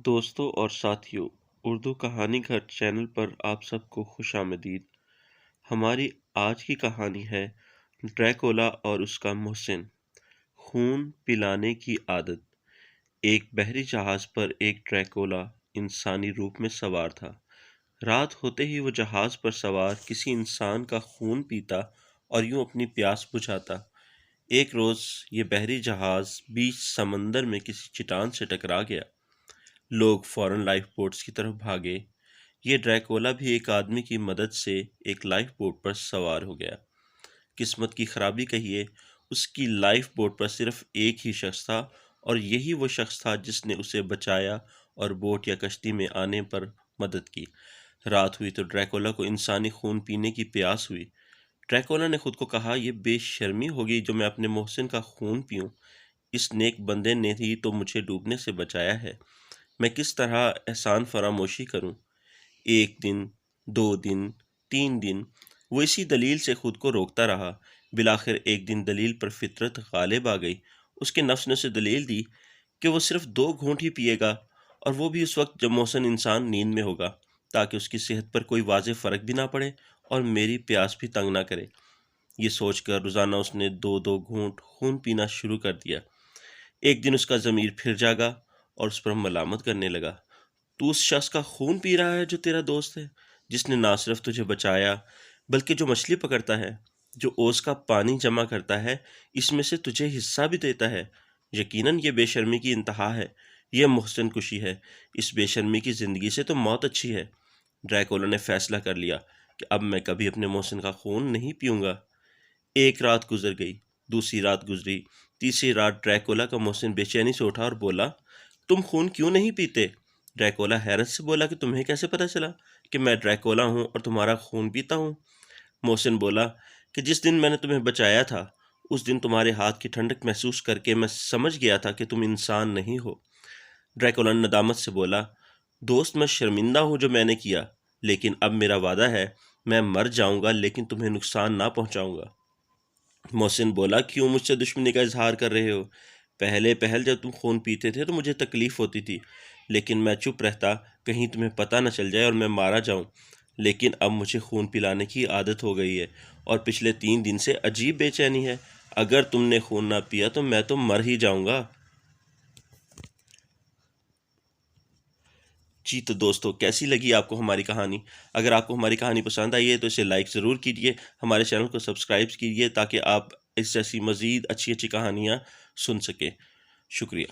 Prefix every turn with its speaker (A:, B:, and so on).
A: دوستوں اور ساتھیوں، اردو کہانی گھر چینل پر آپ سب کو خوش آمدید۔ ہماری آج کی کہانی ہے ڈریکولا اور اس کا محسن۔ خون پلانے کی عادت۔ ایک بحری جہاز پر ایک ڈریکولا انسانی روپ میں سوار تھا۔ رات ہوتے ہی وہ جہاز پر سوار کسی انسان کا خون پیتا اور یوں اپنی پیاس بجھاتا۔ ایک روز یہ بحری جہاز بیچ سمندر میں کسی چٹان سے ٹکرا گیا۔ لوگ فوراً لائف بوٹس کی طرف بھاگے۔ یہ ڈریکولا بھی ایک آدمی کی مدد سے ایک لائف بوٹ پر سوار ہو گیا۔ قسمت کی خرابی کہیے، اس کی لائف بوٹ پر صرف ایک ہی شخص تھا اور یہی وہ شخص تھا جس نے اسے بچایا اور بوٹ یا کشتی میں آنے پر مدد کی۔ رات ہوئی تو ڈریکولا کو انسانی خون پینے کی پیاس ہوئی۔ ڈریکولا نے خود کو کہا، یہ بے شرمی ہوگی جو میں اپنے محسن کا خون پیوں۔ اس نیک بندے نے ہی تو مجھے ڈوبنے سے بچایا ہے، میں کس طرح احسان فراموشی کروں؟ ایک دن، 2 دن، 3 دن، وہ اسی دلیل سے خود کو روکتا رہا۔ بالآخر ایک دن دلیل پر فطرت غالب آ گئی۔ اس کے نفس نے اسے دلیل دی کہ وہ صرف 2 گھونٹ ہی پیے گا، اور وہ بھی اس وقت جب محسن انسان نیند میں ہوگا، تاکہ اس کی صحت پر کوئی واضح فرق بھی نہ پڑے اور میری پیاس بھی تنگ نہ کرے۔ یہ سوچ کر روزانہ اس نے 2 گھونٹ خون پینا شروع کر دیا۔ ایک دن اس کا ضمیر پھر جاگا اور اس پر ملامت کرنے لگا۔ تو اس شخص کا خون پی رہا ہے جو تیرا دوست ہے، جس نے نہ صرف تجھے بچایا بلکہ جو مچھلی پکڑتا ہے، جو اوس کا پانی جمع کرتا ہے، اس میں سے تجھے حصہ بھی دیتا ہے۔ یقیناً یہ بے شرمی کی انتہا ہے، یہ محسن کشی ہے۔ اس بے شرمی کی زندگی سے تو موت اچھی ہے۔ ڈریکولا نے فیصلہ کر لیا کہ اب میں کبھی اپنے محسن کا خون نہیں پیوں گا۔ ایک رات گزر گئی، دوسری رات گزری، تیسری رات ڈریکولا کا محسن بے چینی سے اٹھا اور بولا، تم خون کیوں نہیں پیتے؟ ڈریکولا حیرت سے بولا کہ تمہیں کیسے پتہ چلا کہ میں ڈریکولا ہوں اور تمہارا خون پیتا ہوں؟ محسن بولا کہ جس دن میں نے تمہیں بچایا تھا، اس دن تمہارے ہاتھ کی ٹھنڈک محسوس کر کے میں سمجھ گیا تھا کہ تم انسان نہیں ہو۔ ڈریکولا نے ندامت سے بولا، دوست میں شرمندہ ہوں جو میں نے کیا، لیکن اب میرا وعدہ ہے میں مر جاؤں گا لیکن تمہیں نقصان نہ پہنچاؤں گا۔ محسن بولا، کیوں مجھ سے دشمنی کا اظہار کر رہے ہو؟ پہل جب تم خون پیتے تھے تو مجھے تکلیف ہوتی تھی، لیکن میں چپ رہتا کہیں تمہیں پتہ نہ چل جائے اور میں مارا جاؤں۔ لیکن اب مجھے خون پلانے کی عادت ہو گئی ہے اور پچھلے 3 دن سے عجیب بے چینی ہے۔ اگر تم نے خون نہ پیا تو میں تو مر ہی جاؤں گا۔ جی تو دوستو، کیسی لگی آپ کو ہماری کہانی؟ اگر آپ کو ہماری کہانی پسند آئی ہے تو اسے لائک ضرور کیجیے، ہمارے چینل کو سبسکرائب کیجیے تاکہ آپ اس جیسی مزید اچھی کہانیاں سن سکیں۔ شکریہ۔